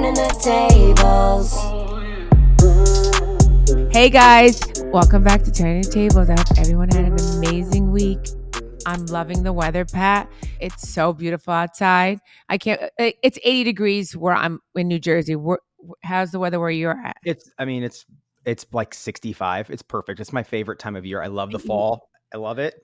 turning the tables. Hey guys, welcome back to Turning the Tables. I hope everyone had an amazing week. I'm loving the weather, Pat. It's so beautiful outside. It's 80 degrees where I'm in New Jersey. How's the weather where you're at? It's like 65. It's perfect. It's my favorite time of year. I love the fall. I love it.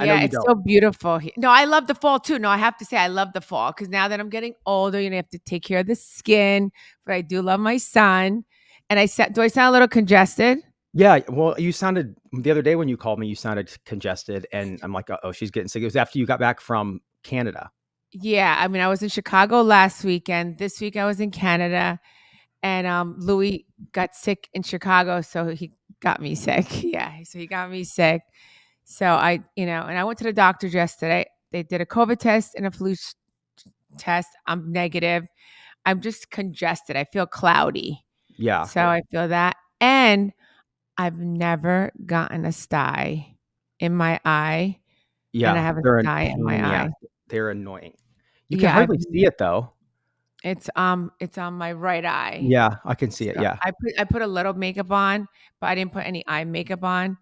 I know Yeah, you it's don't. so beautiful here. No, I love the fall too. No, I have to say I love the fall because now that I'm getting older, you have to take care of the skin. But I do love my son. And do I sound a little congested? Yeah, well, you sounded the other day when you called me, you sounded congested, and I'm like, oh, she's getting sick. It was after you got back from Canada. Yeah, I mean, I was in Chicago last weekend. This week I was in Canada, and Louis got sick in Chicago, so he got me sick. Yeah, so he got me sick. So and I went to the doctor yesterday. They did a COVID test and a flu test. I'm negative. I'm just congested. I feel cloudy. Yeah. So I feel that, and I've never gotten a sty in my eye. Yeah. And I have a They're sty in my eye. They're annoying. You can hardly see it though. It's on my right eye. Yeah, I can see it. So Yeah. I put a little makeup on, but I didn't put any eye makeup on.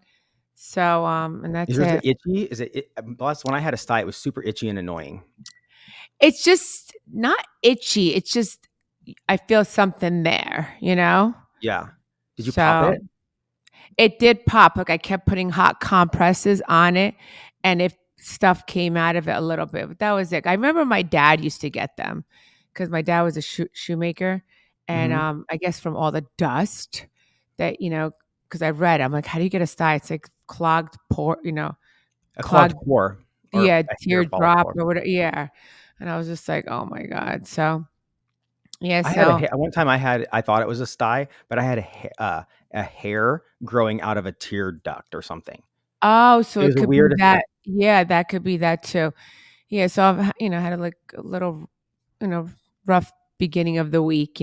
So and that's Is yours it. itchy? Is it? Last when I had a sty, it was super itchy and annoying. It's just not itchy. It's just I feel something there, Yeah. Did you pop it? It did pop. Like I kept putting hot compresses on it, and if stuff came out of it a little bit, but that was it. I remember my dad used to get them because my dad was a shoemaker, and I guess from all the dust that because I'm like, how do you get a sty? It's like clogged pore, A clogged pore. Yeah, teardrop or whatever. Yeah, and I was just like, oh my god. So yeah, one time I thought it was a sty, but I had a hair growing out of a tear duct or something. Oh, so it could be that. Thing. Yeah, that could be that too. Yeah, so I've had a little rough beginning of the week.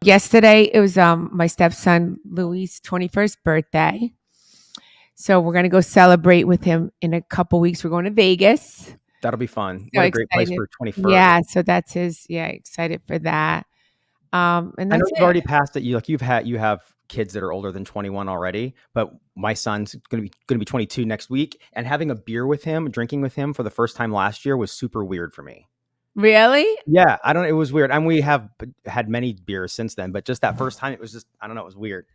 Yesterday it was my stepson Louis' 21st birthday, so we're gonna go celebrate with him in a couple weeks. We're going to Vegas. That'll be fun. So what a great place for 21st. Yeah, so that's his. Yeah, excited for that. And that's I know you've already passed it. You have kids that are older than 21 already, but my son's going to be 22 next week, and having a beer with him, drinking with him for the first time last year was super weird for me. Really? Yeah, it was weird. And we have had many beers since then, but just that first time, it was just, I don't know, it was weird.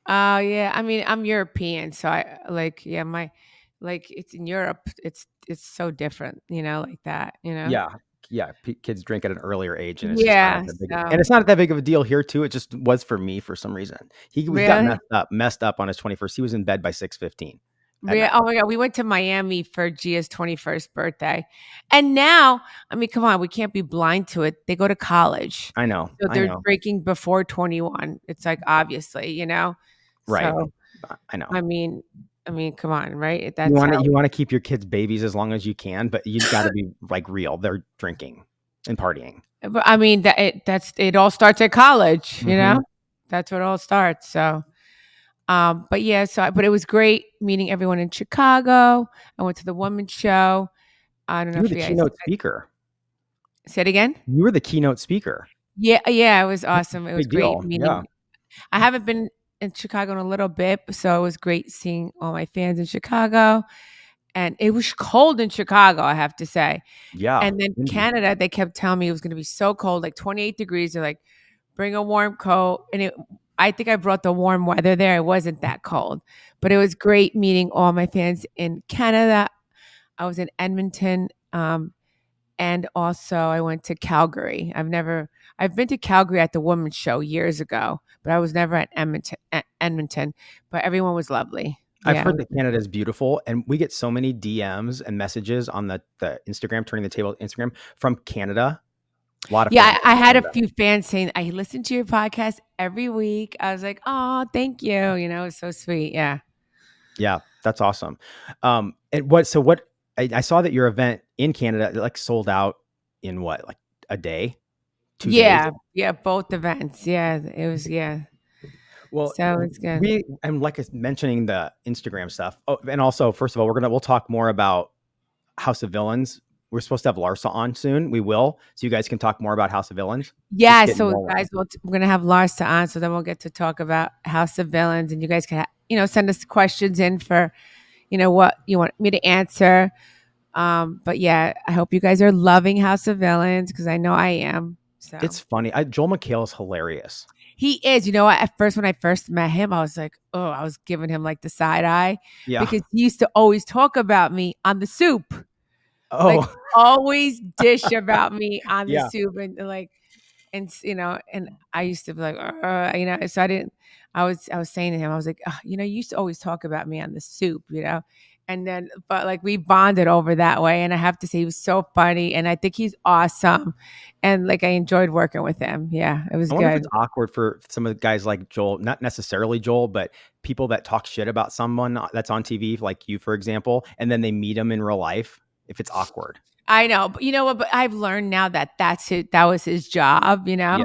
Oh yeah. I mean, I'm European, so it's in Europe. It's so different, like that, Yeah. Kids drink at an earlier age, and it's and it's not that big of a deal here too. It just was for me for some reason. He got messed up on his 21st. He was in bed by 6:15. Oh my god, we went to Miami for Gia's 21st birthday, and now, I mean, come on, we can't be blind to it. They go to college. I know. So they're drinking before 21. It's like obviously, Right. So, I know. I mean, come on, right? You want to keep your kids babies as long as you can, but you've got to be like real. They're drinking and partying. But I mean, it all starts at college, That's where it all starts. So, but yeah, but it was great meeting everyone in Chicago. I went to the women's show. I don't know if you were the keynote speaker. Say it again. You were the keynote speaker. Yeah, it was awesome. It was great meeting. Yeah. I haven't been in Chicago in a little bit, so it was great seeing all my fans in Chicago. And it was cold in Chicago, I have to say. Yeah. And then Canada, they kept telling me it was going to be so cold, like 28 degrees. They're like, bring a warm coat. And I think I brought the warm weather there. It wasn't that cold, but it was great meeting all my fans in Canada. I was in Edmonton, and also I went to Calgary. I've been to Calgary at the women's show years ago, but I was never at Edmonton. But everyone was lovely. I've heard that Canada is beautiful, and we get so many DMs and messages on the Instagram, Turning the Table Instagram, from Canada. A lot of I had a few fans saying, I listen to your podcast every week. I was like, oh, thank you. It was so sweet. Yeah. Yeah, that's awesome. I saw that your event in Canada sold out in what, like a day? 2 days? Yeah, both events. Yeah, it was, yeah. Well, so it's good. I'm mentioning the Instagram stuff. Oh, and also, first of all, we'll talk more about House of Villains we're supposed to have Larsa on soon. We will, so you guys can talk more about House of Villains. Yeah, Getting so rolling. guys, we're gonna have Larsa on, so then we'll get to talk about House of Villains, and you guys can, send us questions in for, what you want me to answer. But yeah, I hope you guys are loving House of Villains because I know I am. So It's funny. Joel McHale is hilarious. he is. You know what? At first, when I first met him, I was like, oh, I was giving him like the side eye Yeah. because he used to always talk about me on the soup, like Oh, always dish about me on the yeah. soup, and like, and I used to be like, so I was saying to him, I was like, you used to always talk about me on the soup, and then, but like we bonded over that way. And I have to say, he was so funny. And I think he's awesome. And like, I enjoyed working with him. Yeah, it was I wonder if good. it's awkward for some of the guys like Joel, not necessarily Joel, but people that talk shit about someone that's on TV, like you, for example, and then they meet him in real life. If it's awkward. I know, but you know what? But I've learned now that that was his job, Yeah.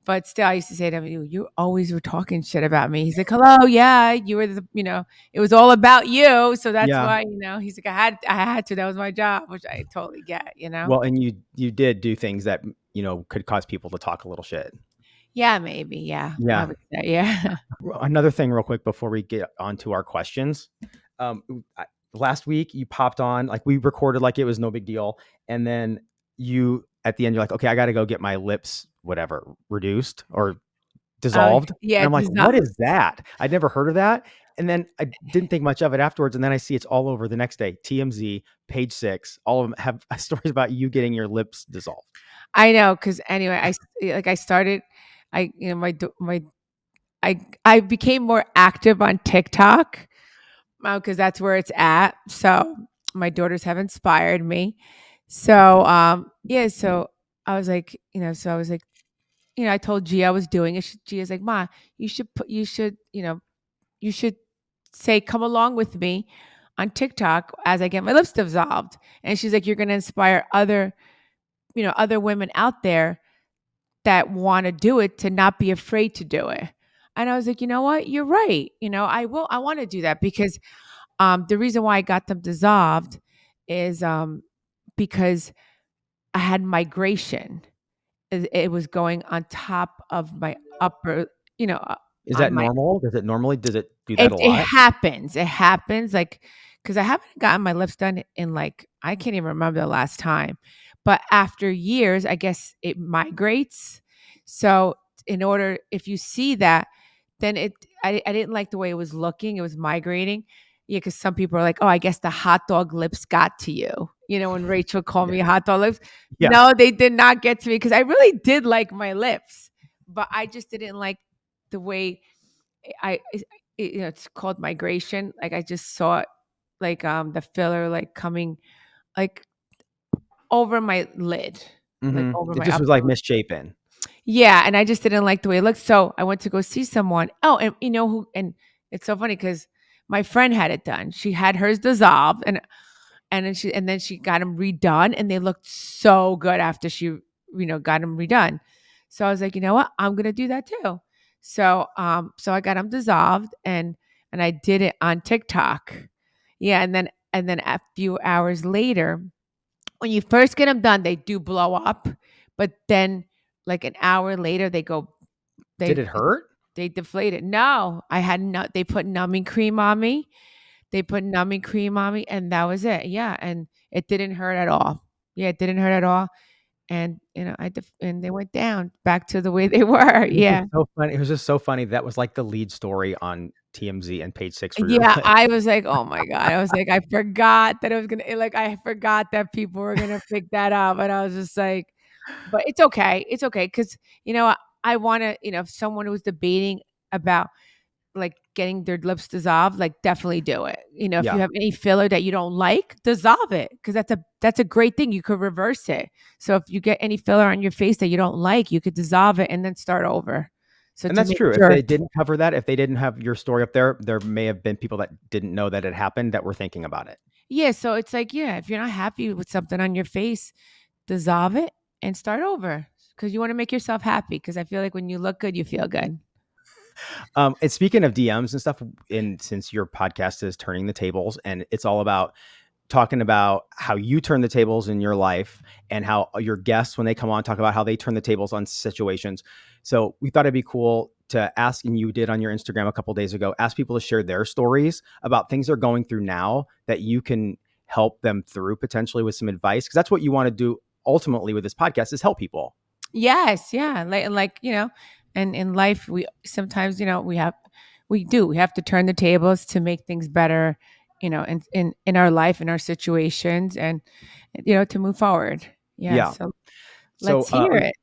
But still, I used to say to him, you always were talking shit about me. He's like, hello, yeah, you were it was all about you. So that's Yeah. why, he's like, I had to, that was my job, which I totally get. Well, and you did do things that, could cause people to talk a little shit. Yeah, maybe. Yeah. I Yeah. would say, yeah. Another thing real quick before we get onto our questions. Last week you popped on, like we recorded like it was no big deal. And then you, at the end, you're like, okay, I got to go get my lips, whatever, reduced or dissolved. Yeah. And I'm like, what is that? I'd never heard of that. And then I didn't think much of it afterwards. And then I see it's all over the next day. TMZ, Page 6, all of them have stories about you getting your lips dissolved. I know. Cause anyway, I started, I became more active on TikTok because that's where it's at. So my daughters have inspired me. So yeah, so I was like, I told Gia I was doing it. Gia's like, Ma, you should say, come along with me on TikTok as I get my lips dissolved. And she's like, you're going to inspire other women out there that want to do it to not be afraid to do it. And I was like, you know what? You're right. I want to do that because the reason why I got them dissolved is because I had migration. It was going on top of my upper, Is on that my. normal? Does it do that It a it lot? happens. It happens like because I haven't gotten my lips done in like I can't even remember the last time. But after years, I guess it migrates. So in order, if you see that, then I didn't like the way it was looking. It was migrating. Yeah, because some people are like, oh, I guess the hot dog lips got to you. When Rachel called Yeah. me hot dog lips. Yeah. No, they did not get to me because I really did like my lips, but I just didn't like the way I it's called migration. Like I just saw it like the filler like coming like over my lid, like over It my just was upper like lip. misshapen. Yeah, and I just didn't like the way it looked. So I went to go see someone. Oh, and you know who? And it's so funny because my friend had it done. She had hers dissolved, and then she got them redone, and they looked so good after she got them redone. So I was like, you know what? I'm gonna do that too. So I got them dissolved, and I did it on TikTok. Yeah, and then a few hours later, when you first get them done, they do blow up, but then like an hour later, Did they it hurt? they deflate it. No, I had no. They put numbing cream on me. They put numbing cream on me, and that was it. Yeah, and it didn't hurt at all. Yeah, it didn't hurt at all. And and they went down back to the way they were. It was Yeah, just so funny. It was just so funny. That was like the lead story on TMZ and Page 6 for your yeah. lip. I was like, oh my god. I was like, I forgot that it was gonna. Like, I forgot that people were gonna pick that up, and I was just like, but it's okay. It's okay because I want to. If someone was debating about like getting their lips dissolved, like definitely do it. If you Yeah. have any filler that you don't like, dissolve it because that's a great thing. You could reverse it. So if you get any filler on your face that you don't like, you could dissolve it and then start over. So And to that's make true. If sure, they didn't cover that, if they didn't have your story up there may have been people that didn't know that it happened that were thinking about it. yeah. So it's like, yeah, if you're not happy with something on your face, dissolve it and start over because you want to make yourself happy. Because I feel like when you look good, you feel good. And speaking of DMs and stuff, and since your podcast is Turning the Tables and it's all about talking about how you turn the tables in your life and how your guests, when they come on, talk about how they turn the tables on situations. So we thought it'd be cool to ask, and you did on your Instagram a couple days ago, ask people to share their stories about things they're going through now that you can help them through potentially with some advice. Because that's what you want to do ultimately with this podcast, is help people. Yes, yeah. Like, and in life we sometimes, we have to turn the tables to make things better, in our life, in our situations, and to move forward. Yeah. Yeah. So So let's hear it.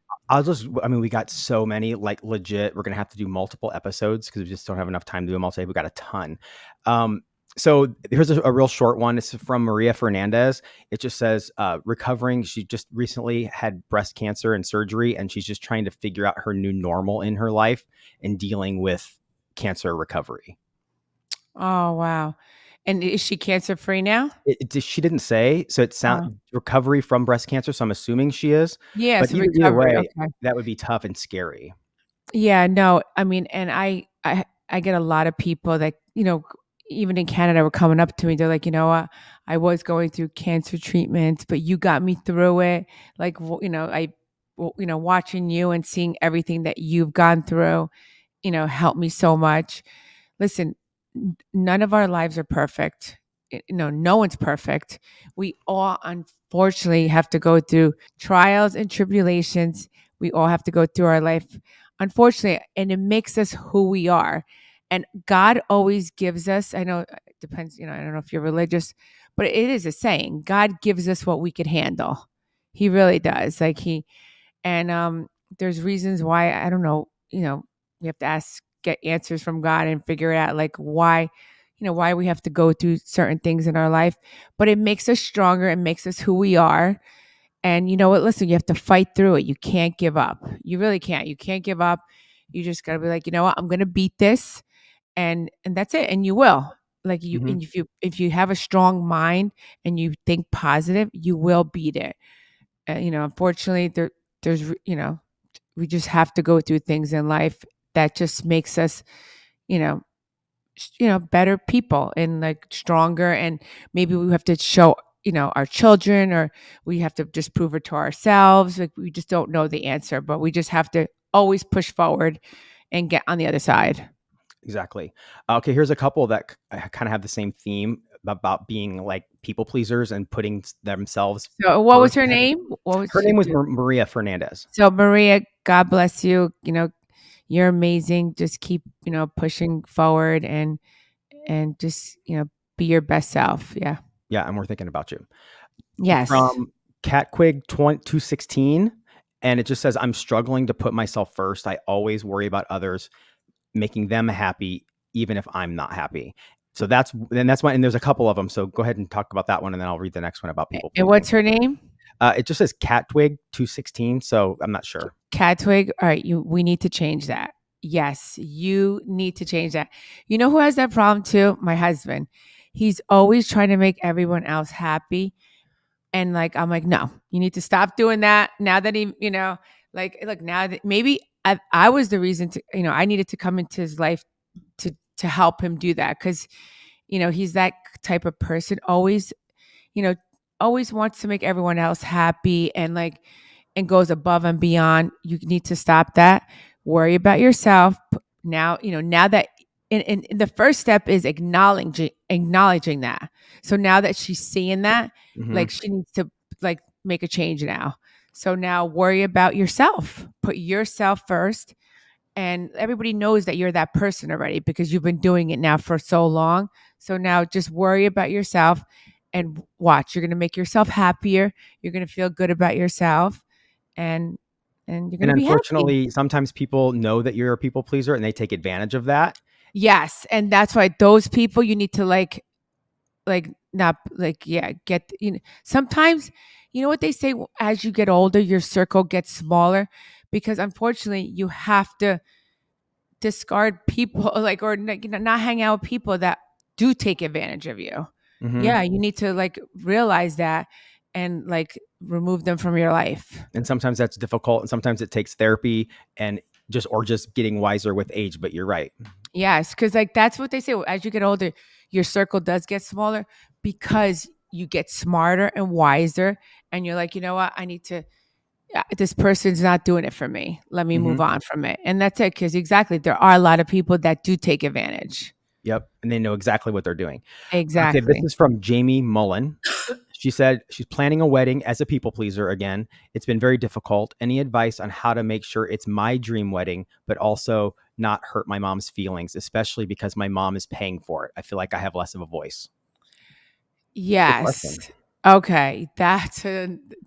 we got so many, like, legit, we're going to have to do multiple episodes because we just don't have enough time to do them all today. We got a ton. So here's a real short one. It's from Maria Fernandez. It just says, recovering. She just recently had breast cancer and surgery, and she's just trying to figure out her new normal in her life and dealing with cancer recovery. Oh, wow. And is she cancer free now? She didn't say, so it sound recovery from breast cancer. So I'm assuming she is, Yeah, but so either recovery. way, Okay. that would be tough and scary. Yeah, no, I mean, and I get a lot of people that, even in Canada were coming up to me. They're like, I was going through cancer treatments, but you got me through it. Like, watching you and seeing everything that you've gone through, helped me so much. Listen, none of our lives are perfect. No one's perfect. We all unfortunately have to go through trials and tribulations. We all have to go through our life, unfortunately, and it makes us who we are. And God always gives us, I know it depends, I don't know if you're religious, but it is a saying, God gives us what we could handle. He really does. And there's reasons why, I don't know, we have to get answers from God and figure it out, like why, why we have to go through certain things in our life. But it makes us stronger. It makes us who we are. And you know what? Listen, you have to fight through it. You can't give up. You really can't. You can't give up. You just gotta be like, you know what? I'm gonna beat this, and that's it. And you will. Like you, Mhm. and if you have a strong mind and you think positive, you will beat it. Unfortunately, there's we just have to go through things in life that just makes us, you know, better people and like stronger. And maybe we have to show, our children, or we have to just prove it to ourselves. Like we just don't know the answer, but we just have to always push forward and get on the other side. Exactly. Okay, here's a couple that kind of have the same theme about being like people pleasers and putting themselves So what was first. her name? What was Her name was Maria Fernandez. So Maria, God bless you. You're amazing. Just keep, pushing forward and just, be your best self. Yeah. Yeah, and we're thinking about you. Yes. From Catquig 216, and it just says, I'm struggling to put myself first. I always worry about others, making them happy, even if I'm not happy. So that's why, and there's a couple of them. So go ahead and talk about that one, and then I'll read the next one about people And pleasing. what's her name? It just says Catwig 216, so I'm not sure. Catwig. All right, we need to change that. Yes, you need to change that. You know who has that problem too? My husband. He's always trying to make everyone else happy. And like, I'm like, no, you need to stop doing that. Now that he, like, look, now that maybe I was the reason to, I needed to come into his life to help him do that. Cause, he's that type of person, always, you know, always wants to make everyone else happy and like, and goes above and beyond. You need to stop that. Worry about yourself. Now, now that and the first step is acknowledging that. So now that she's seeing that, Mhm. like she needs to like make a change now. So now worry about yourself. Put yourself first. And everybody knows that you're that person already because you've been doing it now for so long. So now just worry about yourself and watch. You're going to make yourself happier. You're going to feel good about yourself and you're going And to be happy. unfortunately, sometimes people know that you're a people pleaser and they take advantage of that. Yes, and that's why those people you need to like not like yeah, get sometimes you know what they say, as you get older your circle gets smaller because unfortunately you have to discard people like or not hang out with people that do take advantage of you. Mhm. Yeah, you need to like realize that and like remove them from your life. And sometimes that's difficult, and sometimes it takes therapy and just getting wiser with age, but you're right. Yes, because like that's what they say. As you get older, your circle does get smaller because you get smarter and wiser, and you're like, you know what, this person's not doing it for me. Let me move on from it. And that's it. Because exactly, there are a lot of people that do take advantage. Yep. And they know exactly what they're doing. Okay. This Exactly. is from Jamie Mullen. She said she's planning a wedding as a people pleaser again. It's been very difficult. Any advice on how to make sure it's my dream wedding, but also not hurt my mom's feelings, especially because my mom is paying for it? I feel like I have less of a voice. Good question. Yes. Okay. That's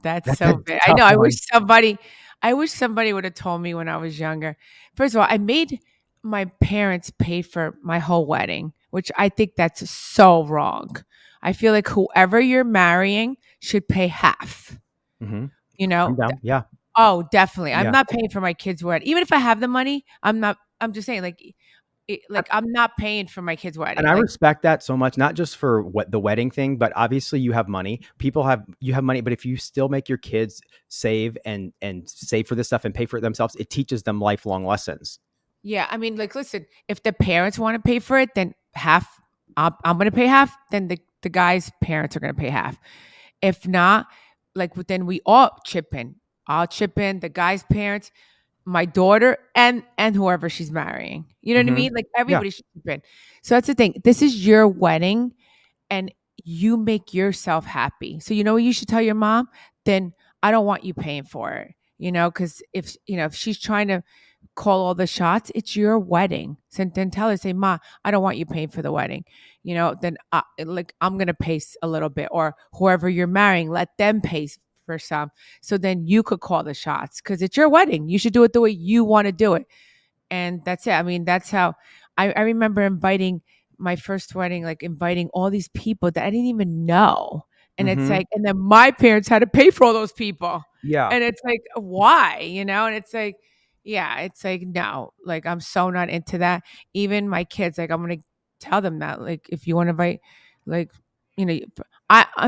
That's a so bad. I tough know. one. I wish somebody would have told me when I was younger. First of all, I made my parents pay for my whole wedding, which I think that's so wrong. I feel like whoever you're marrying should pay half. Mm-hmm. You know, I'm down. Yeah. oh, definitely. I'm Yeah. not paying for my kids' wedding. Even if I have the money, I'm not. I'm just saying, like I'm not paying for my kids' wedding. And I Like, respect that so much, not just for what the wedding thing, but obviously you have money. You have money, but if you still make your kids save and save for this stuff and pay for it themselves, it teaches them lifelong lessons. yeah, I mean, like, listen, if the parents want to pay for it, then half. I'm going to pay half. Then the guy's parents are going to pay half. If not, like, then we all chip in. I'll chip in. The guy's parents, my daughter, and whoever she's marrying. You know what I Mm-hmm. mean? Like Yeah. everybody should chip in. So that's the thing. This is your wedding, and you make yourself happy. So you know what you should tell your mom? Then I don't want you paying for it. Because if she's trying to call all the shots, it's your wedding. So then tell her, say, Ma, I don't want you paying for the wedding. Then like I'm gonna pay a little bit, or whoever you're marrying, let them pay for some. So then you could call the shots because it's your wedding. You should do it the way you want to do it. And that's it. I mean, that's how I remember inviting my first wedding, like inviting all these people that I didn't even know. And it's Mm-hmm. like, and then my parents had to pay for all those people. Yeah. And it's like, why? And it's like, yeah, it's like, no, like I'm so not into that. Even my kids, like I'm gonna tell them that, like, if you want to invite, like, you know,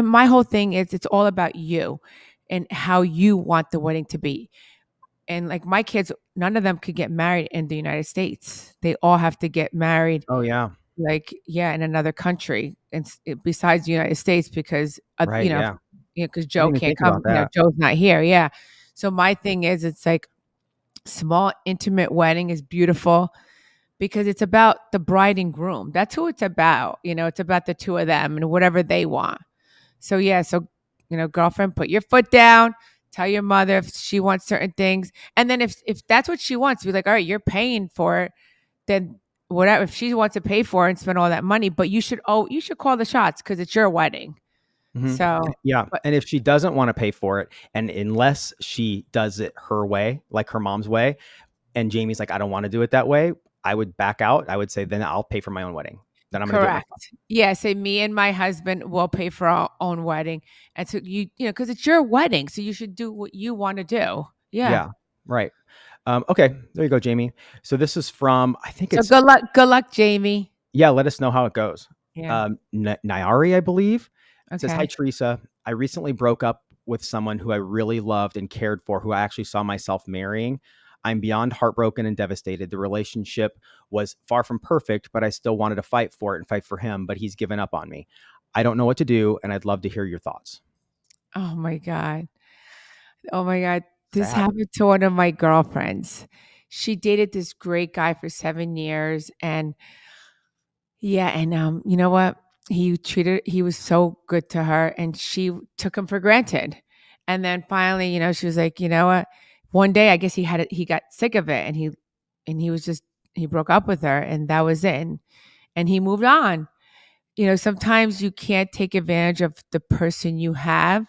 my whole thing is it's all about you and how you want the wedding to be. And like my kids, none of them could get married in the United States. They all have to get married, Oh yeah. like, yeah, in another country, and besides the United States, because Right. Yeah. because I didn't Joe even can't think come. about that. Joe's not here. Yeah. So my thing is, it's like small, intimate wedding is beautiful because it's about the bride and groom. That's who it's about. It's about the two of them and whatever they want. So yeah, girlfriend, put your foot down. Tell your mother if she wants certain things, and then if that's what she wants, be like, all right, you're paying for it. Then whatever. If she wants to pay for it and spend all that money, but you should call the shots because it's your wedding. Mhm. So, Yeah, but and if she doesn't wanna pay for it, and unless she does it her way, like her mom's way, and Jamie's like, "I don't wanna do it that way," I would back out. I would say, "Then I'll pay for my own wedding. Then I'm gonna do it correct. myself." Yeah, say me and my husband will pay for our own wedding, and so because it's your wedding, so you should do what you want to do. Yeah. Yeah, right. Okay, there you go, Jamie. So this is from, I think So it's, good luck, Jamie. yeah, let us know how it goes. Yeah. Nyari, I believe, says, "Hi, Okay. Teresa. I recently broke up with someone who I really loved and cared for, who I actually saw myself marrying. I'm beyond heartbroken and devastated. The relationship was far from perfect, but I still wanted to fight for it and fight for him, but he's given up on me. I don't know what to do, and I'd love to hear your thoughts." Oh my god. Oh my god. This Sad. happened to one of my girlfriends. She dated this great guy for 7 years, and yeah, and you know what? He was so good to her, and she took him for granted. And then finally, she was like, you know what? One day, I guess he got sick of it, and he was just he broke up with her, and that was it. And he moved on. Sometimes you can't take advantage of the person you have.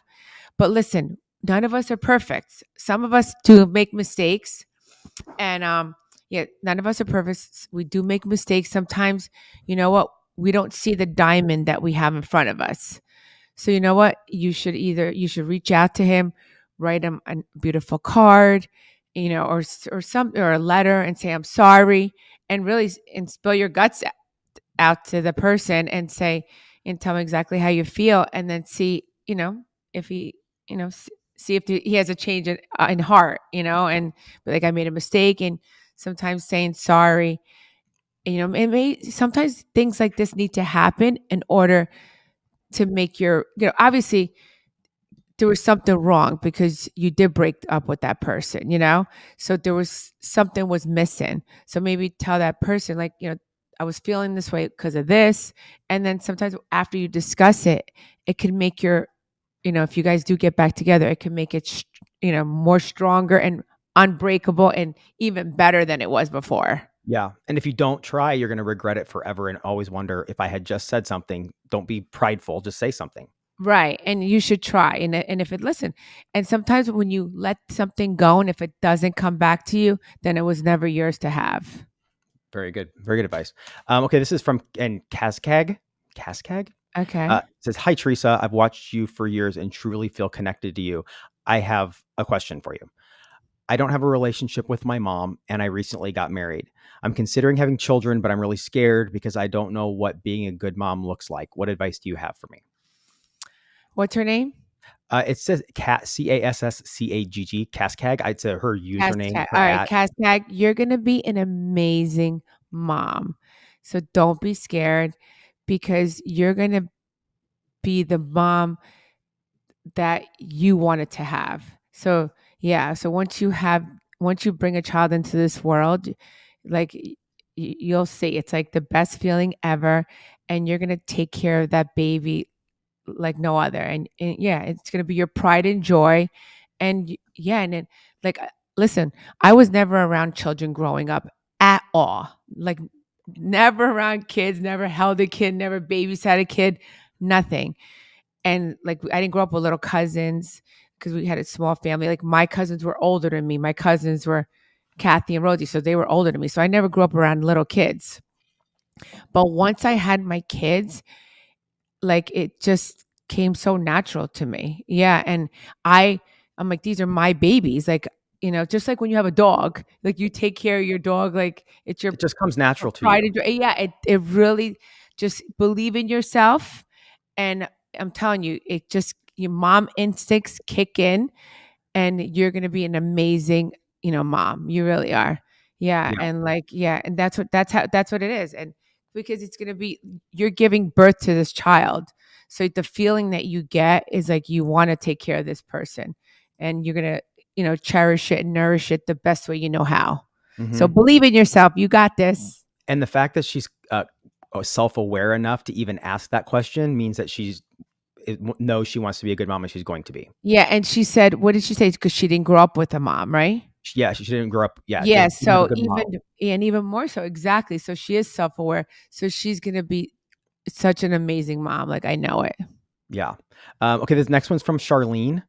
But listen, none of us are perfect. Some of us do make mistakes, and yeah, none of us are perfect. We do make mistakes sometimes. You know what? We don't see the diamond that we have in front of us. So you know what? You should reach out to him, write him a beautiful card, or a letter, and say I'm sorry, and really and spill your guts out to the person and say and tell him exactly how you feel, and then see if he see if he has a change in heart, and be like, I made a mistake. And sometimes saying sorry, it may sometimes things like this need to happen in order to make your, obviously there was something wrong because you did break up with that person, so there was something was missing. So maybe tell that person, like, I was feeling this way because of this. And then sometimes after you discuss it, it can make your, if you guys do get back together, it can make it more stronger and unbreakable and even better than it was before. Yeah. And if you don't try, you're going to regret it forever and always wonder, if I had just said something. Don't be prideful, just say something. Right. And you should try. And if listen, and sometimes when you let something go and if it doesn't come back to you, then it was never yours to have. Very good. Very good advice. Okay. This is from Kaskag. Kaskag? Okay. It says, "Hi, Teresa. I've watched you for years and truly feel connected to you. I have a question for you. I don't have a relationship with my mom, and I recently got married. I'm considering having children, but I'm really scared because I don't know what being a good mom looks like. What advice do you have for me?" What's her name? It says Cassasscagg, Kaskag. I'd say her username, Cascag. her All right, at. Cascag, you're going to be an amazing mom. So don't be scared because you're going to be the mom that you wanted to have. So, yeah. So once you bring a child into this world, like you'll see, it's like the best feeling ever. And you're going to take care of that baby like no other. And yeah, it's going to be your pride and joy. And yeah, and then like, listen, I was never around children growing up at all. Like, never around kids, never held a kid, never babysat a kid, nothing. And like, I didn't grow up with little cousins because we had a small family. Like, my cousins were older than me. My cousins were Kathy and Rosie, so they were older than me. So I never grew up around little kids. But once I had my kids, like it just came so natural to me. Yeah. And I'm like, these are my babies. Like, just like when you have a dog, like you take care of your dog, like it's your It just comes natural to pride you. and joy. Yeah. It really just believe in yourself. And I'm telling you, it just, your mom instincts kick in and you're going to be an amazing, mom. You really are. Yeah. Yeah. And like, yeah. And that's what it is. And because it's going to be, you're giving birth to this child. So the feeling that you get is like, you want to take care of this person and you're going to, cherish it and nourish it the best way you know how. So Hmm. believe in yourself. You got this. And the fact that she's self-aware enough to even ask that question means that knows she wants to be a good mom, and she's going to be. Yeah. And she said, what did she say? Because she didn't grow up with a mom, right? Yeah, she didn't grow up. Yeah, Yeah, didn't have a so good model. even more so, exactly. So she is self-aware. So she's gonna be such an amazing mom. Like I know it. Yeah. Okay, this next one's from Charlene.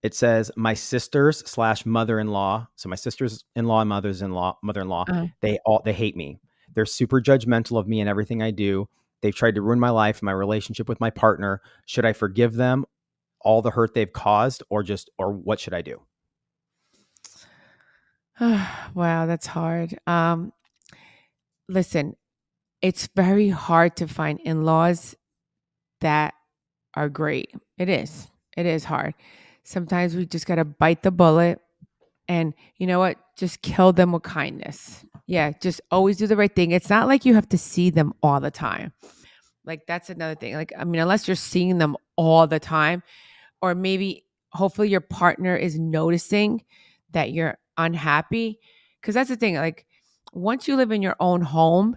It says, "My sisters slash mother-in-law." So my sisters-in-law and mother-in-law, Uh, they hate me. They're super judgmental of me and everything I do. They've tried to ruin my life, my relationship with my partner. Should I forgive them all the hurt they've caused, or what should I do? wow, that's hard. Listen, it's very hard to find in-laws that are great. It is. It is hard. Sometimes we just gotta bite the bullet and you know what? Just kill them with kindness. Yeah, just always do the right thing. It's not like you have to see them all the time. Like that's another thing. Like, I mean, unless you're seeing them all the time, or maybe hopefully your partner is noticing that you're unhappy. Cause that's the thing. Like, once you live in your own home,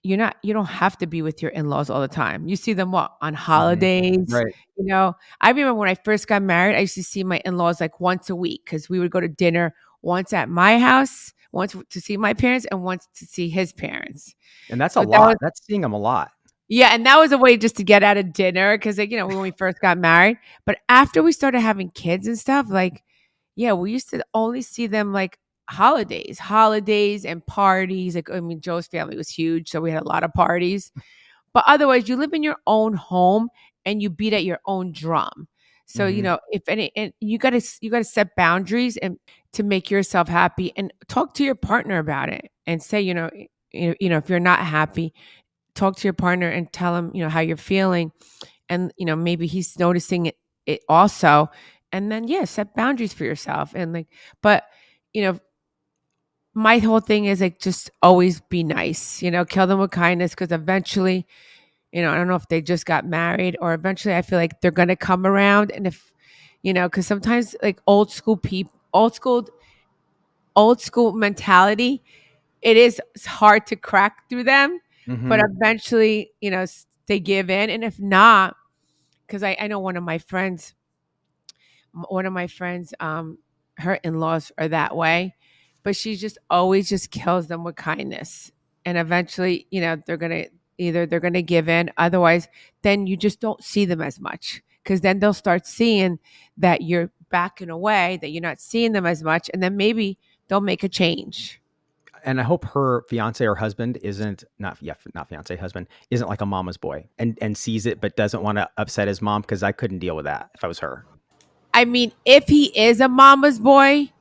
you don't have to be with your in-laws all the time. You see them what on Mhm. holidays, Right. I remember when I first got married, I used to see my in-laws like once a week because we would go to dinner once at my house, once to see my parents, and once to see his parents. And that's a So that lot. was That's seeing them a lot. yeah, and that was a way just to get out of dinner because, like, when we first got married. But after we started having kids and stuff, like, yeah, we used to only see them like holidays and parties. Like, I mean, Joe's family was huge, so we had a lot of parties. But otherwise, you live in your own home and you beat at your own drum. So, Mhm. if any, and you gotta set boundaries and to make yourself happy, and talk to your partner about it, and say, if you're not happy, talk to your partner and tell him, how you're feeling. And, maybe he's noticing it also. And then, yeah, set boundaries for yourself. And like, but, you know, my whole thing is like, just always be nice, kill them with kindness. Cause eventually, You know, I don't know if they just got married or eventually I feel like they're going to come around. And if, you know, because sometimes like old school mentality, it is it's hard to crack through them, but Mm-hmm. eventually, you know, they give in. And if not, because I know one of my friends, her in-laws are that way, but she just always just kills them with kindness. And eventually, you know, they're gonna give in. Otherwise, then you just don't see them as much. Cause then they'll start seeing that you're backing away, that you're not seeing them as much, and then maybe they'll make a change. And I hope her fiance or husband isn't not fiance, husband isn't like a mama's boy and sees it but doesn't want to upset his mom, because I couldn't deal with that if I was her. I mean, if he is a mama's boy,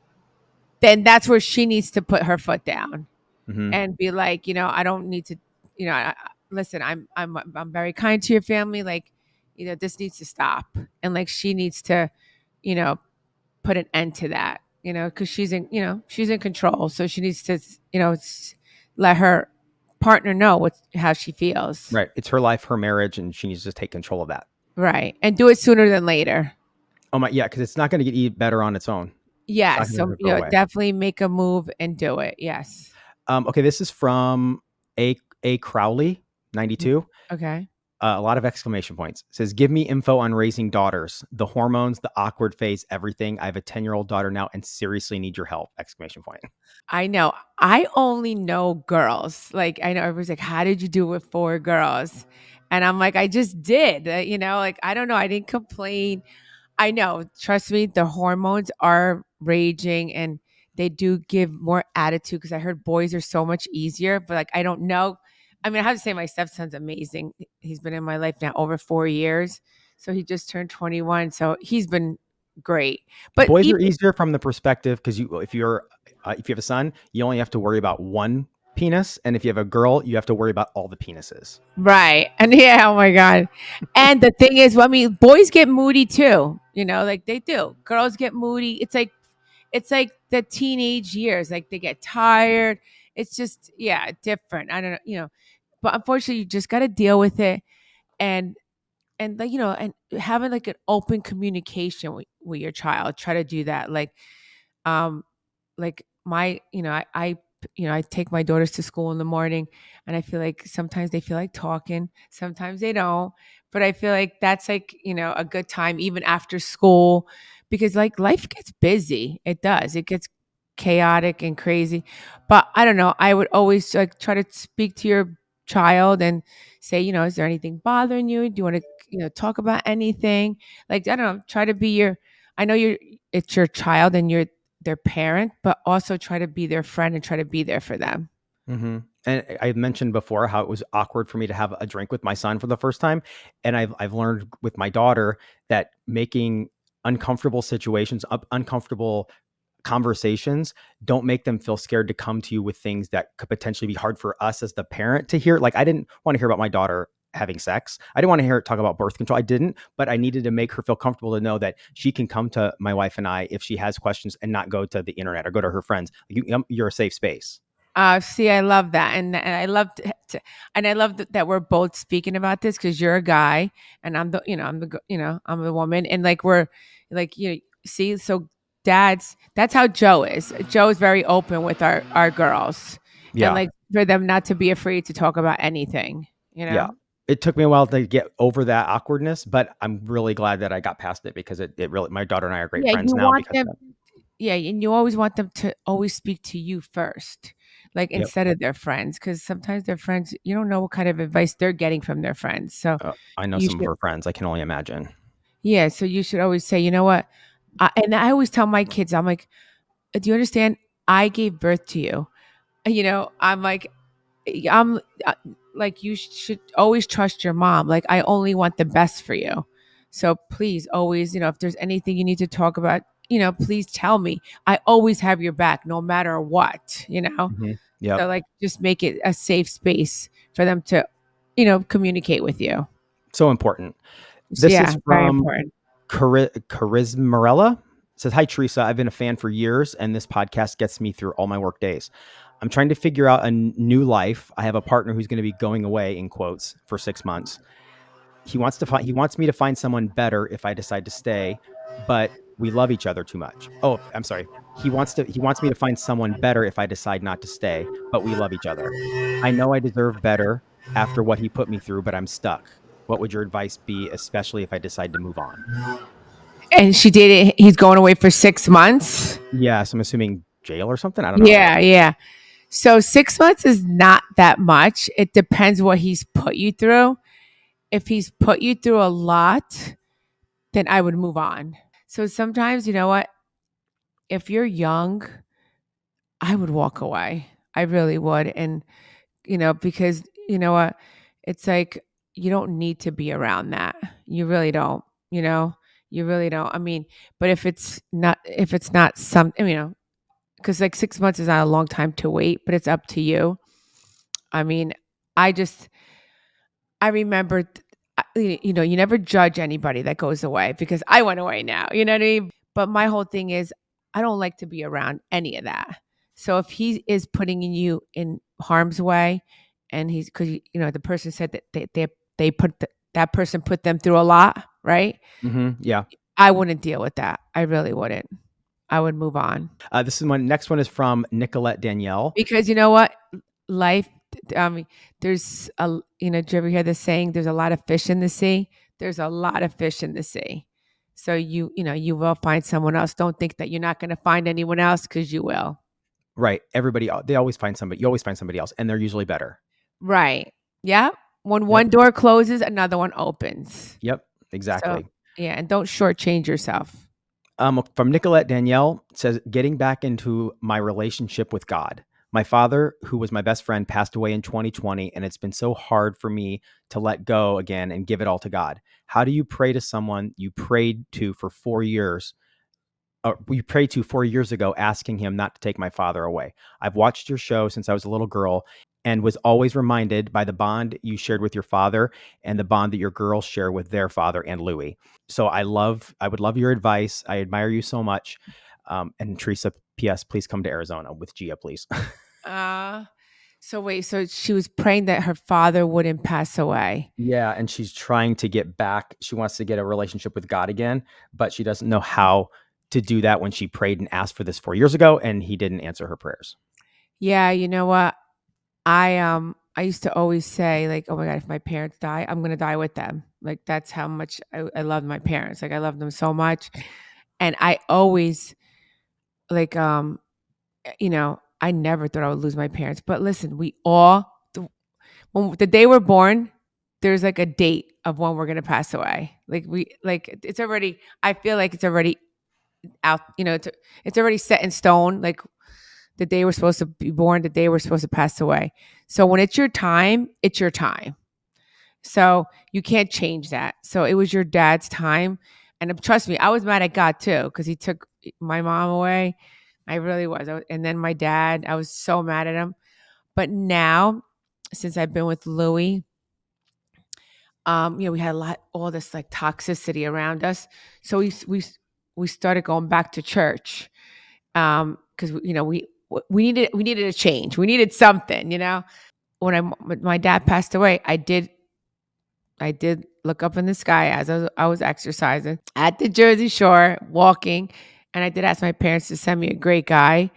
then that's where she needs to put her foot down Mm-hmm. and be like, you know, I don't need to, you know, listen, I'm very kind to your family. Like, you know, this needs to stop, and like she needs to, you know, put an end to that. You know, because she's in control, so she needs to, you know, let her partner know how she feels. Right. It's her life, her marriage, and she needs to take control of that. Right, and do it sooner than later. Oh my, yeah, because it's not going to get any better on its own. It's not Yes, going so to you go know, away. definitely make a move and do it. Yes. Okay, this is from A Crowley 92. Okay. A lot of exclamation points. It says, give me info on raising daughters, the hormones, the awkward phase, everything. I have a 10-year-old daughter now and seriously need your help. Exclamation point. I know. I only know girls. Like I know everyone's like, "How did you do it with four girls?" And I'm like, "I just did." You know, like I don't know. I didn't complain. I know. Trust me, the hormones are raging and they do give more attitude because I heard boys are so much easier, but like I don't know. I mean, I have to say my stepson's amazing. He's been in my life now over 4 years. So he just turned 21. So he's been great. But Boys are even easier from the perspective because if you have a son, you only have to worry about one penis, and if you have a girl, you have to worry about all the penises. right. And yeah, oh my God. And the thing is, well, I mean, boys get moody too, you know, like they do. Girls get moody. It's like the teenage years, like they get tired. It's just, yeah, different. I don't know, you know, but unfortunately you just got to deal with it and like, you know, and having like an open communication with your child. Try to do that. Um, like my, you know, you know, I take my daughters to school in the morning and I feel like sometimes they feel like talking, sometimes they don't. But I feel like that's like, you know, a good time even after school because like life gets busy. It does. It gets chaotic and crazy. But I don't know. I would always like try to speak to your child and say, you know, is there anything bothering you? Do you want to, you know, talk about anything? Like, I don't know, try to be I know it's your child and you're their parent, but also try to be their friend and try to be there for them. Mm-hmm. And I mentioned before how it was awkward for me to have a drink with my son for the first time, and I've learned with my daughter that making uncomfortable situations, uncomfortable conversations, don't make them feel scared to come to you with things that could potentially be hard for us as the parent to hear. Like I didn't want to hear about my daughter having sex. I didn't want to hear her talk about birth control. I didn't, but I needed to make her feel comfortable to know that she can come to my wife and I if she has questions and not go to the internet or go to her friends. You're a safe space. See, I love that, and I love and I love that we're both speaking about this because you're a guy and I'm the, you know, I'm the woman, and like we're like you know, see, so that's how Joe is. Joe is very open with our girls, and Yeah. like for them not to be afraid to talk about anything, you Yeah. know. It took me a while to get over that awkwardness, but I'm really glad that I got past it because it really, my daughter and I are great Yeah, friends you now want because them of that. Yeah, and you always want them to always speak to you first, like Yep. instead of their friends, because sometimes their friends, you don't know what kind of advice they're getting from their friends. So I know you some of should, her friends. I can only imagine. yeah. So you should always say, you know what? And I always tell my kids, I'm like, do you understand? I gave birth to you. You know, I'm like, I'm like, you should always trust your mom. Like, I only want the best for you. So please always, you know, if there's anything you need to talk about, you know, please tell me. I always have your back no matter what, you know? Hmm. Yep. So, like, just make it a safe space for them to, you know, communicate with you. So important. So, This yeah, is very from important. Charismarella. It says, hi, Teresa. I've been a fan for years, and this podcast gets me through all my work days. I'm trying to figure out a new life. I have a partner who's going to be going away in quotes for 6 months. He wants me to find someone better if I decide to stay, but we love each other too much. Oh, I'm sorry. He wants me to find someone better if I decide not to stay, but we love each other. I know I deserve better after what he put me through, but I'm stuck. What would your advice be, especially if I decide to move on? And she dated. He's going away for 6 months. Yes, I'm assuming jail or something. I don't know. Yeah. So 6 months is not that much. It depends what he's put you through. If he's put you through a lot, then I would move on. So sometimes, you know what? If you're young, I would walk away. I really would. And, because you know what? It's like you don't need to be around that. You really don't, you really don't. I mean, but if it's not something, because like 6 months is not a long time to wait, but it's up to you. I mean, I just, I remember, you never judge anybody that goes away because I went away now, you know what I mean? But my whole thing is, I don't like to be around any of that. So if he is putting you in harm's way, and he's because the person said that they put that person put them through a lot, right? Yeah. I wouldn't deal with that. I really wouldn't. I would move on. Next one is from Nicolette Danielle. Because you know what? Life, there's did you ever hear the saying, there's a lot of fish in the sea? There's a lot of fish in the sea. So you will find someone else. Don't think that you're not going to find anyone else, because you will. Right. They always find somebody. You always find somebody else, and they're usually better. Right. Yeah. When one door closes, another one opens. Yep. Exactly. So, yeah. And don't shortchange yourself. From Nicolette Danielle, says, getting back into my relationship with God. My father, who was my best friend, passed away in 2020, and it's been so hard for me to let go again and give it all to God. How do you pray to someone you prayed to for 4 years? We prayed to 4 years ago, asking him not to take my father away. I've watched your show since I was a little girl and was always reminded by the bond you shared with your father and the bond that your girls share with their father and Louis. So I would love your advice. I admire you so much. And Teresa, P.S., please come to Arizona with Gia, please. So she was praying that her father wouldn't pass away. Yeah. And she's trying to get back. She wants to get a relationship with God again, but she doesn't know how to do that when she prayed and asked for this 4 years ago, and he didn't answer her prayers. Yeah. You know what? I used to always say, like, oh my God, if my parents die, I'm going to die with them. Like, that's how much I love my parents. Like, I love them so much. And I always, like, I never thought I would lose my parents. But listen, when the day we're born, there's like a date of when we're going to pass away. It's already, I feel like it's already out, it's already set in stone. Like, the day we're supposed to be born, the day we're supposed to pass away. So when it's your time, it's your time. So you can't change that. So it was your dad's time. And trust me, I was mad at God too, because he took my mom away. I really was. And then my dad, I was so mad at him. But now, since I've been with Louis, we had all this like toxicity around us. So we started going back to church, because we needed a change. We needed something. When my dad passed away, I did look up in the sky as I was exercising at the Jersey Shore, walking, and I did ask my parents to send me a great guy.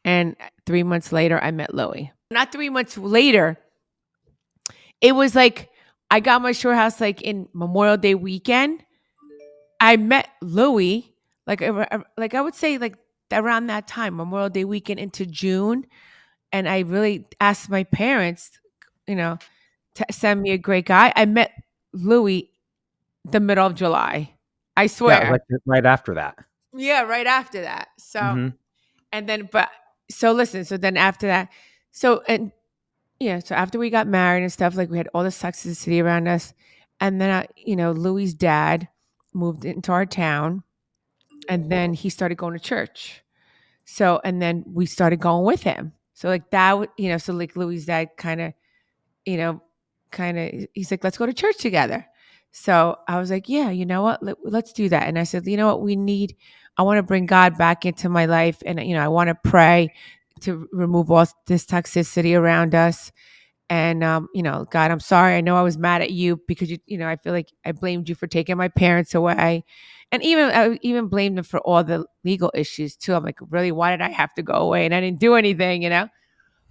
And 3 months later, I met Louis. Not 3 months later, it was like I got my shore house like in Memorial Day weekend. I met Louis like I would say like around that time, Memorial Day weekend into June, and I really asked my parents, to send me a great guy. I met Louis the middle of July. I swear. Yeah, like right after that. Yeah, right after that. So, Mhm. and then, listen, so then after that, so after we got married and stuff, like we had all this toxicity around us. And then, Louis' dad moved into our town, and then he started going to church. So, and then we started going with him. So like that, so like Louis' dad kind of, he's like, let's go to church together. So I was like, yeah, you know what? Let's do that. And I said, you know what? I want to bring God back into my life. And, I want to pray to remove all this toxicity around us. And God, I'm sorry. I know I was mad at you because I feel like I blamed you for taking my parents away, and I even blamed them for all the legal issues too. I'm like, really, why did I have to go away? And I didn't do anything.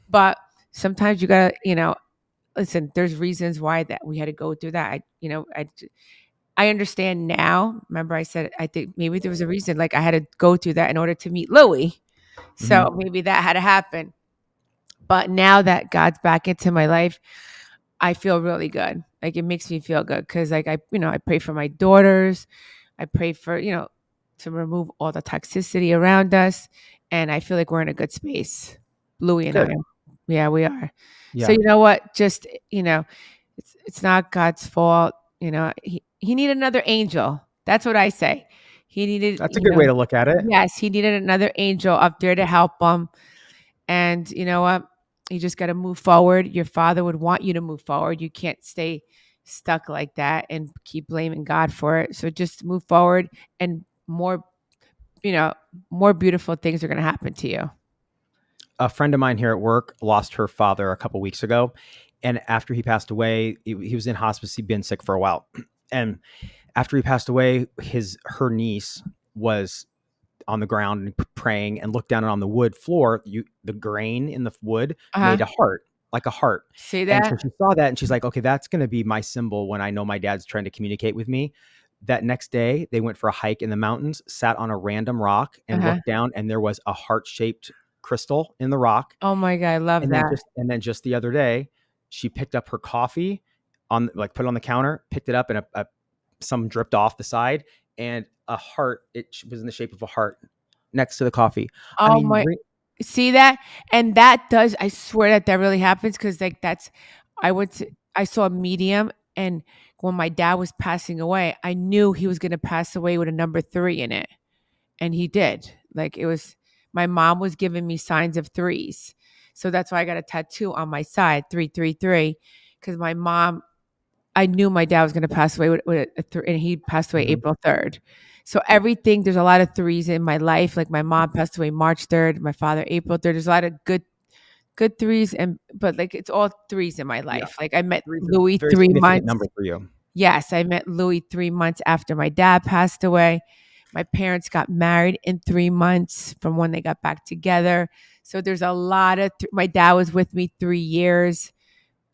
But sometimes you gotta, listen. There's reasons why that we had to go through that. I understand now. Remember, I said I think maybe there was a reason. Like I had to go through that in order to meet Louie, so maybe that had to happen. But now that God's back into my life, I feel really good. Like it makes me feel good because like I pray for my daughters. I pray for, to remove all the toxicity around us. And I feel like we're in a good space. Louie and Good. I. Yeah, we are. So Yeah. you know what? Just, it's not God's fault. He needed another angel. That's what I say. He needed, That's a good way to look at it. yes, he needed another angel up there to help him. And you know what? You just got to move forward. Your father would want you to move forward. You can't stay stuck like that and keep blaming God for it. So just move forward, and more beautiful things are going to happen to you. A friend of mine here at work lost her father a couple weeks ago. And after he passed away, he was in hospice. He'd been sick for a while. And after he passed away, her niece was on the ground and praying and looked down on the wood floor. The grain in the wood made a heart, like a heart. See And that? so she saw that and she's like, okay, that's going to be my symbol when I know my dad's trying to communicate with me. That next day, they went for a hike in the mountains, sat on a random rock and looked down, and there was a heart-shaped crystal in the rock. Oh my God, I love And that. then just the other day, she picked up her coffee put it on the counter, picked it up, and some dripped off the side, and a heart. It was in the shape of a heart next to the coffee. I Oh mean, my, see that? And that does, I swear that really happens because like I saw a medium, and when my dad was passing away, I knew he was going to pass away with a number 3 in it. And he did. Like my mom was giving me signs of 3s. So that's why I got a tattoo on my side, 333, because I knew my dad was going to pass away and he passed away April 3rd. So there's a lot of 3s in my life. Like my mom passed away March 3rd, my father April 3rd. There's a lot of good 3s, but like it's all 3s in my life. Like I met Louis very 3 significant months. number for you. Yes, I met Louis 3 months after my dad passed away. My parents got married in 3 months from when they got back together. So there's a lot of my dad was with me 3 years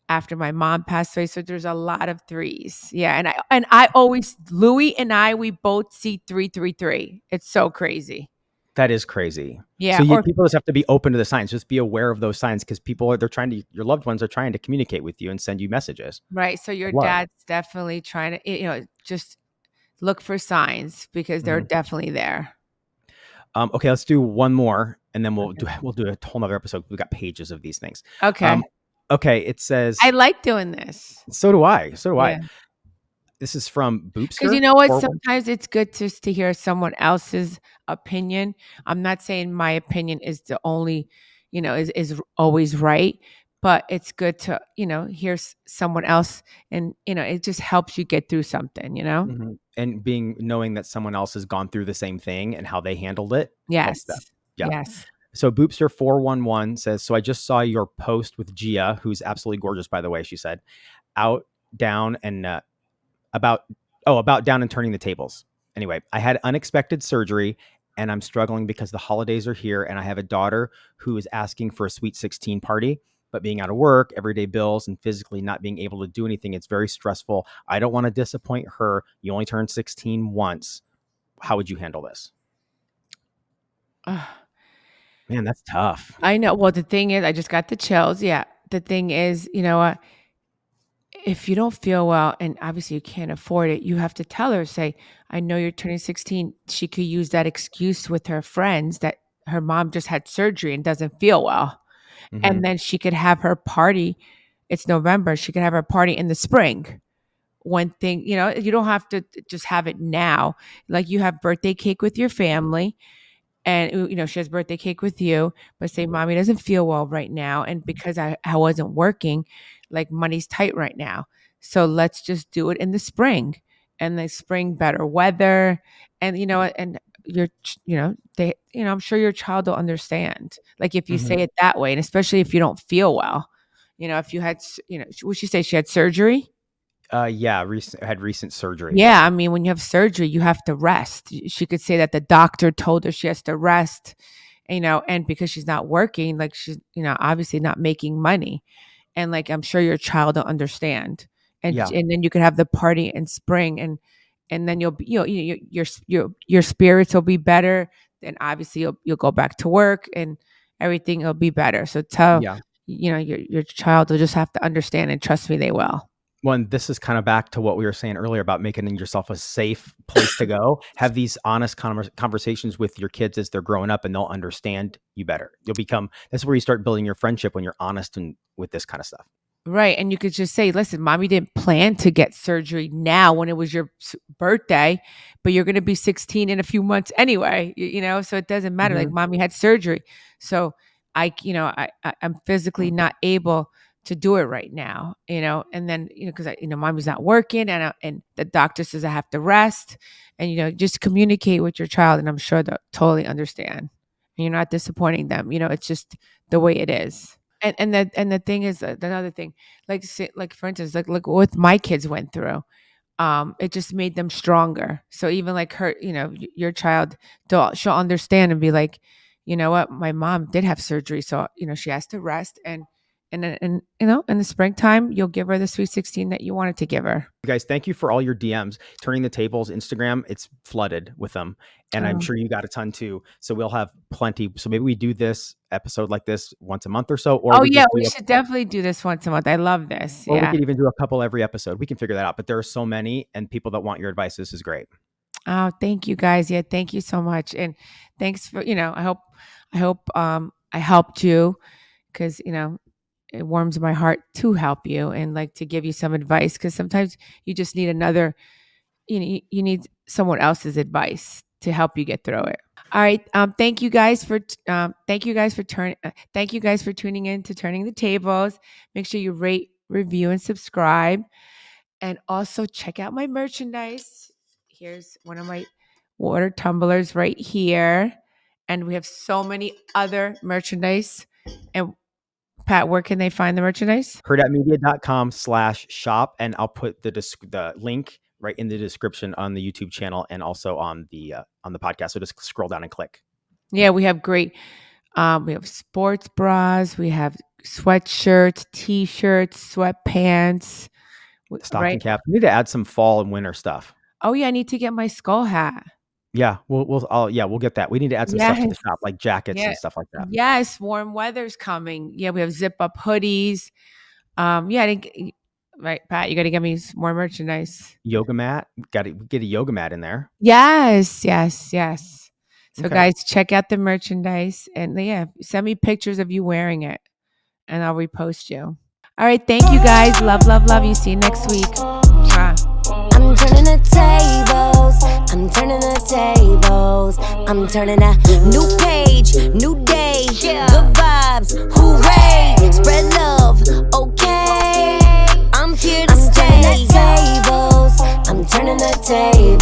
after my mom passed away. So there's a lot of 3s. Yeah. And I always, Louis and I, we both see 333. It's so crazy. That is crazy. Yeah. So people just have to be open to the signs. Just be aware of those signs because your loved ones are trying to communicate with you and send you messages. Right. So your dad's definitely trying to, just look for signs because they're definitely there. Okay, let's do one more, and then we'll do a whole nother episode. We've got pages of these things. Okay. Okay, it says I like doing this. So do I. Yeah. This is from Boopster. Because you know what? Sometimes it's good just to hear someone else's opinion. I'm not saying my opinion is the only, is always right, but it's good to, hear someone else, and, it just helps you get through something, And knowing that someone else has gone through the same thing and how they handled it. Yes. Yeah. Yes. So Boopster 411 says, so I just saw your post with Gia, who's absolutely gorgeous, by the way, she said, down and about down and turning the tables. Anyway, I had unexpected surgery and I'm struggling because the holidays are here and I have a daughter who is asking for a sweet 16 party, but being out of work, everyday bills, and physically not being able to do anything, it's very stressful. I don't want to disappoint her. You only turned 16 once. How would you handle this? Man, that's tough. I know. Well, the thing is, I just got the chills. Yeah. The thing is, if you don't feel well and obviously you can't afford it, you have to tell her, say, I know you're turning 16. She could use that excuse with her friends that her mom just had surgery and doesn't feel well. And then she could have her party. It's November. She could have her party in the spring. One thing, you don't have to just have it now. Like you have birthday cake with your family. And, she has birthday cake with you, but say, mommy doesn't feel well right now. And because I wasn't working, like money's tight right now. So let's just do it in the spring, and the spring, better weather. And, and I'm sure your child will understand. Like if you Mhm. say it that way, and especially if you don't feel well, if you had, would she say she had surgery? Yeah, had recent surgery. Yeah, I mean, when you have surgery, you have to rest. She could say that the doctor told her she has to rest, and because she's not working, like she's, obviously not making money. And like I'm sure your child will understand. And Yeah. and then you could have the party in spring, and then you'll be, your spirits will be better. Then obviously you'll go back to work and everything will be better. So tell, Yeah. your child will just have to understand, and trust me, they will. Well, and this is kind of back to what we were saying earlier about making yourself a safe place to go. Have these honest conversations with your kids as they're growing up, and they'll understand you better. That's where you start building your friendship, when you're honest and with this kind of stuff. Right. And you could just say, listen, mommy didn't plan to get surgery now when it was your birthday, but you're going to be 16 in a few months anyway, so it doesn't matter. Like Mhm. mommy had surgery. So I'm physically not able to do it right now, and then, because mommy's not working, and the doctor says I have to rest, and, just communicate with your child, and I'm sure they'll totally understand. And you're not disappointing them. It's just the way it is. And the thing is, another thing, like for instance, like look what my kids went through. It just made them stronger. So even like her, your child, she'll understand and be like, you know what, my mom did have surgery, so she has to rest, and then, and in the springtime you'll give her the sweet 16 that you wanted to give her. You guys, thank you for all your DMs. Turning the Tables Instagram, it's flooded with them, and I'm Oh. sure you got a ton too. So we'll have plenty. So maybe we do this episode like this once a month or so, or Oh we yeah, just we do should definitely do this once a month. I love this. or we Yeah. could even do a couple every episode. We can figure that out. But there are so many, and people that want your advice. This is great. Oh, thank you guys. Yeah, thank you so much. And thanks for, I hope I helped you, because, it warms my heart to help you and like to give you some advice, because sometimes you just need you need someone else's advice to help you get through it. All right. Thank you guys for tuning in to Turning the Tables. Make sure you rate, review, and subscribe. And also check out my merchandise. Here's one of my water tumblers right here. And we have so many other merchandise. And Pat, where can they find the merchandise? Hurrdatmedia.com/shop. And I'll put the link right in the description on the YouTube channel, and also on the podcast. So just scroll down and click. Yeah, we have great. We have sports bras. We have sweatshirts, t-shirts, sweatpants. Stocking Right. cap. We need to add some fall and winter stuff. Oh yeah, I need to get my skull hat. Yeah, we'll get that. We need to add some stuff to the shop, like jackets Yeah. and stuff like that. Yes, warm weather's coming. Yeah, we have zip up hoodies. Yeah, right, Pat, you got to get me some more merchandise. Yoga mat. Got to get a yoga mat in there. Yes, yes, yes. So Okay. guys, check out the merchandise, and yeah, send me pictures of you wearing it, and I'll repost you. All right, thank you guys. Love, love, love you. See you next week. I'm turning the tables. I'm turning the tables. I'm turning a new page, new day. Good vibes, hooray. Spread love, okay. I'm here to stay. I'm turning the tables. I'm turning the tables.